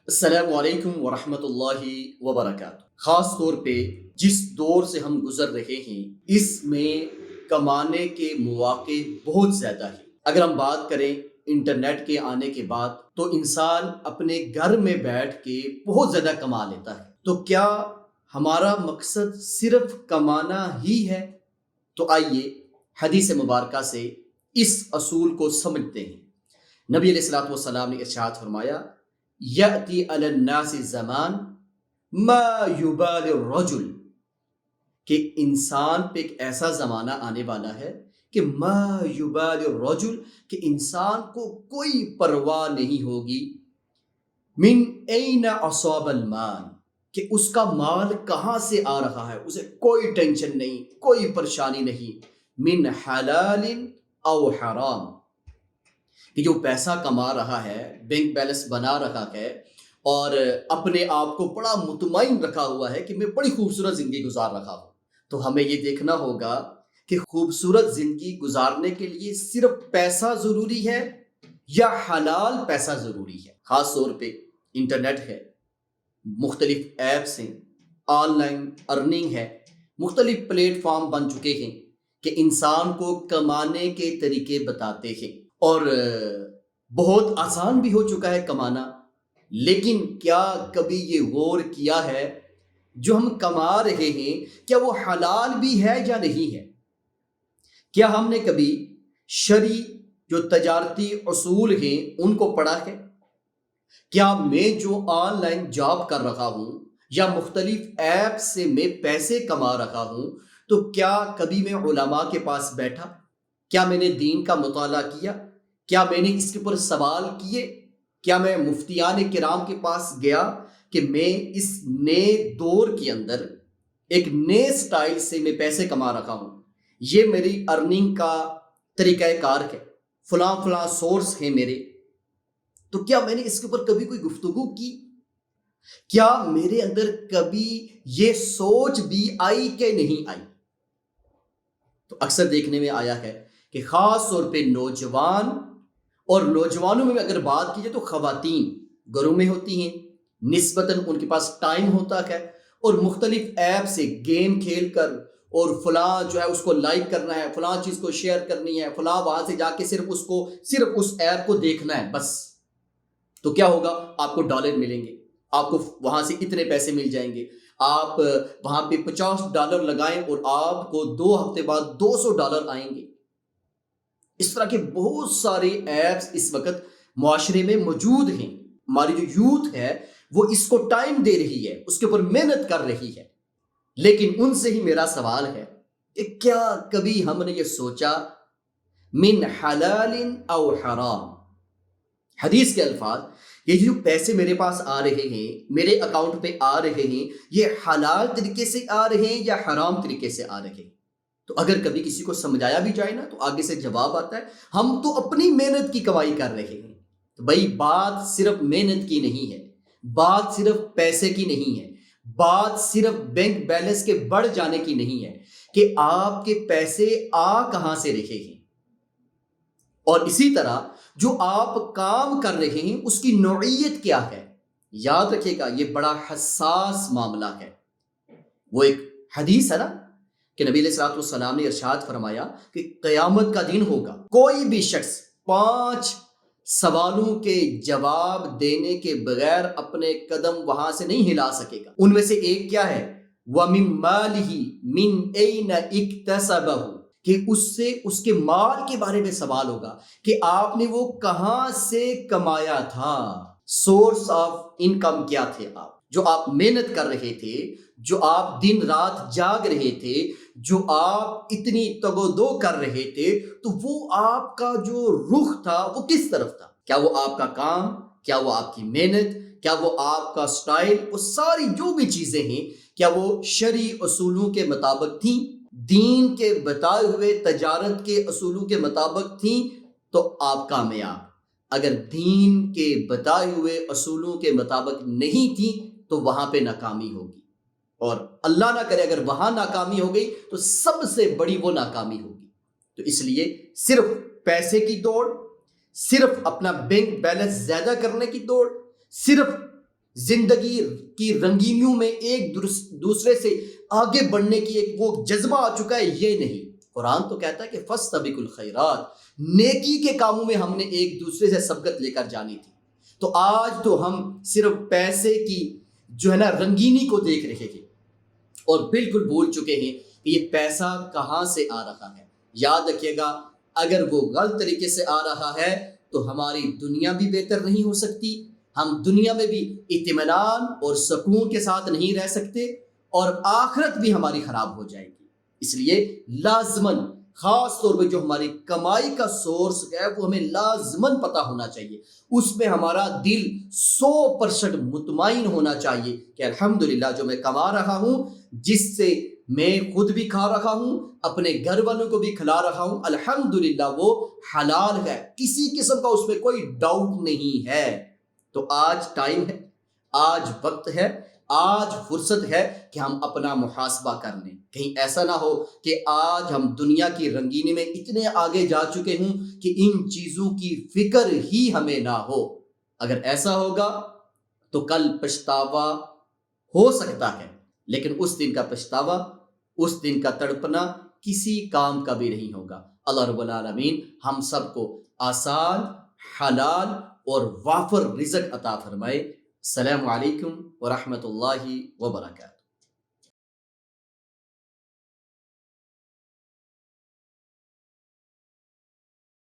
السلام علیکم ورحمۃ اللہ وبرکاتہ۔ خاص طور پہ جس دور سے ہم گزر رہے ہیں اس میں کمانے کے مواقع بہت زیادہ ہیں۔ اگر ہم بات کریں انٹرنیٹ کے آنے کے بعد تو انسان اپنے گھر میں بیٹھ کے بہت زیادہ کما لیتا ہے۔ تو کیا ہمارا مقصد صرف کمانا ہی ہے؟ تو آئیے حدیث مبارکہ سے اس اصول کو سمجھتے ہیں۔ نبی علیہ الصلوۃ والسلام نے ارشاد فرمایا، یأتی علی الناس زمان ما یبال الرجل، کہ انسان پہ ایک ایسا زمانہ آنے والا ہے کہ ما یبال الرجل، کہ انسان کو کوئی پرواہ نہیں ہوگی، من این اصاب المال، کہ اس کا مال کہاں سے آ رہا ہے، اسے کوئی ٹینشن نہیں، کوئی پریشانی نہیں، من حلال او حرام، کہ جو پیسہ کما رہا ہے، بینک بیلنس بنا رہا ہے اور اپنے آپ کو بڑا مطمئن رکھا ہوا ہے کہ میں بڑی خوبصورت زندگی گزار رہا ہوں۔ تو ہمیں یہ دیکھنا ہوگا کہ خوبصورت زندگی گزارنے کے لیے صرف پیسہ ضروری ہے یا حلال پیسہ ضروری ہے۔ خاص طور پہ انٹرنیٹ ہے، مختلف ایپس ہیں، آن لائن ارننگ ہے، مختلف پلیٹ فارم بن چکے ہیں کہ انسان کو کمانے کے طریقے بتاتے ہیں، اور بہت آسان بھی ہو چکا ہے کمانا۔ لیکن کیا کبھی یہ غور کیا ہے جو ہم کما رہے ہیں کیا وہ حلال بھی ہے یا نہیں ہے؟ کیا ہم نے کبھی شرعی جو تجارتی اصول ہیں ان کو پڑھا ہے؟ کیا میں جو آن لائن جاب کر رہا ہوں یا مختلف ایپ سے میں پیسے کما رہا ہوں، تو کیا کبھی میں علماء کے پاس بیٹھا؟ کیا میں نے دین کا مطالعہ کیا؟ کیا میں نے اس کے اوپر سوال کیے؟ کیا میں مفتیان کرام کے پاس گیا کہ میں اس نئے دور کے اندر ایک نئے سٹائل سے میں پیسے کما رہا ہوں، یہ میری ارننگ کا طریقہ کار ہے، فلاں فلاں سورس ہیں میرے، تو کیا میں نے اس کے اوپر کبھی کوئی گفتگو کی؟ کیا میرے اندر کبھی یہ سوچ بھی آئی کہ نہیں آئی؟ تو اکثر دیکھنے میں آیا ہے کہ خاص طور پہ نوجوان، اور نوجوانوں میں اگر بات کی جائے تو خواتین گھروں میں ہوتی ہیں، نسبتاً ان کے پاس ٹائم ہوتا ہے اور مختلف ایپ سے گیم کھیل کر اور فلاں جو ہے اس کو لائک کرنا ہے، فلاں چیز کو شیئر کرنی ہے، فلاں وہاں سے جا کے صرف اس ایپ کو دیکھنا ہے بس۔ تو کیا ہوگا؟ آپ کو ڈالر ملیں گے، آپ کو وہاں سے اتنے پیسے مل جائیں گے، آپ وہاں پہ $50 لگائیں اور آپ کو 2 ہفتے بعد $200 آئیں گے۔ اس طرح کے بہت سارے ایپس اس وقت معاشرے میں موجود ہیں۔ ہماری جو یوتھ ہے وہ اس کو ٹائم دے رہی ہے، اس کے اوپر محنت کر رہی ہے، لیکن ان سے ہی میرا سوال ہے کہ کیا کبھی ہم نے یہ سوچا من حلال او حرام؟ حدیث کے الفاظ، یہ جو پیسے میرے پاس آ رہے ہیں، میرے اکاؤنٹ پہ آ رہے ہیں، یہ حلال طریقے سے آ رہے ہیں یا حرام طریقے سے آ رہے ہیں؟ تو اگر کبھی کسی کو سمجھایا بھی جائے نا تو آگے سے جواب آتا ہے ہم تو اپنی محنت کی کمائی کر رہے ہیں۔ تو بھائی بات صرف محنت کی نہیں ہے، بات صرف پیسے کی نہیں ہے، بات صرف بینک بیلنس کے بڑھ جانے کی نہیں ہے کہ آپ کے پیسے آ کہاں سے رہے ہیں، اور اسی طرح جو آپ کام کر رہے ہیں اس کی نوعیت کیا ہے۔ یاد رکھیے گا یہ بڑا حساس معاملہ ہے۔ وہ ایک حدیث ہے نا کہ نبی علیہ الصلوۃ والسلام نے ارشاد فرمایا کہ قیامت کا دن ہوگا، کوئی بھی شخص 5 سوالوں کے جواب دینے کے بغیر اپنے قدم وہاں سے نہیں ہلا سکے گا۔ ان میں سے ایک کیا ہے؟ وَمِن مَالِهِ مِنْ أَيْنَ اكْتَسَبَهُ، کہ اس سے اس کے مال کے بارے میں سوال ہوگا کہ آپ نے وہ کہاں سے کمایا تھا، سورس آف انکم کیا تھے آپ، جو آپ محنت کر رہے تھے، جو آپ دن رات جاگ رہے تھے، جو آپ اتنی تگ و دو کر رہے تھے، تو وہ آپ کا جو رخ تھا وہ کس طرف تھا؟ کیا وہ آپ کا کام، کیا وہ آپ کی محنت، کیا وہ آپ کا سٹائل، وہ ساری جو بھی چیزیں ہیں کیا وہ شرعی اصولوں کے مطابق تھیں، دین کے بتائے ہوئے تجارت کے اصولوں کے مطابق تھیں؟ تو آپ کامیاب۔ اگر دین کے بتائے ہوئے اصولوں کے مطابق نہیں تھیں تو وہاں پہ ناکامی ہوگی، اور اللہ نہ کرے اگر وہاں ناکامی ہو گئی تو سب سے بڑی وہ ناکامی ہوگی۔ تو اس لیے صرف پیسے کی دوڑ، صرف اپنا بینک بیلنس زیادہ کرنے کی دوڑ، صرف زندگی کی رنگینیوں میں ایک دوسرے سے آگے بڑھنے کی ایک وہ جذبہ آ چکا ہے، یہ نہیں۔ قرآن تو کہتا ہے کہ فاستبقوا الخیرات، نیکی کے کاموں میں ہم نے ایک دوسرے سے سبقت لے کر جانی تھی۔ تو آج تو ہم صرف پیسے کی جو ہے نا رنگینی کو دیکھ رہے ہیں اور بالکل بھول چکے ہیں کہ یہ پیسہ کہاں سے آ رہا ہے۔ یاد رکھیے گا، اگر وہ غلط طریقے سے آ رہا ہے تو ہماری دنیا بھی بہتر نہیں ہو سکتی، ہم دنیا میں بھی اطمینان اور سکون کے ساتھ نہیں رہ سکتے، اور آخرت بھی ہماری خراب ہو جائے گی۔ اس لیے لازماً خاص طور پہ جو ہماری کمائی کا سورس ہے وہ ہمیں لازماً پتہ ہونا چاہیے، اس میں ہمارا دل 100% مطمئن ہونا چاہیے کہ الحمدللہ جو میں کما رہا ہوں، جس سے میں خود بھی کھا رہا ہوں، اپنے گھر والوں کو بھی کھلا رہا ہوں، الحمدللہ وہ حلال ہے، کسی قسم کا اس میں کوئی ڈاؤٹ نہیں ہے۔ تو آج ٹائم ہے، آج وقت ہے، آج فرصت ہے کہ ہم اپنا محاسبہ کر لیں۔ کہیں ایسا نہ ہو کہ آج ہم دنیا کی رنگینی میں اتنے آگے جا چکے ہوں کہ ان چیزوں کی فکر ہی ہمیں نہ ہو۔ اگر ایسا ہوگا تو کل پچھتاوا ہو سکتا ہے، لیکن اس دن کا پچھتاوا، اس دن کا تڑپنا کسی کام کا بھی نہیں ہوگا۔ اللہ رب العالمین ہم سب کو آسان، حلال اور وافر رزق عطا فرمائے۔ السلام علیکم ورحمۃ اللہ وبرکاتہ۔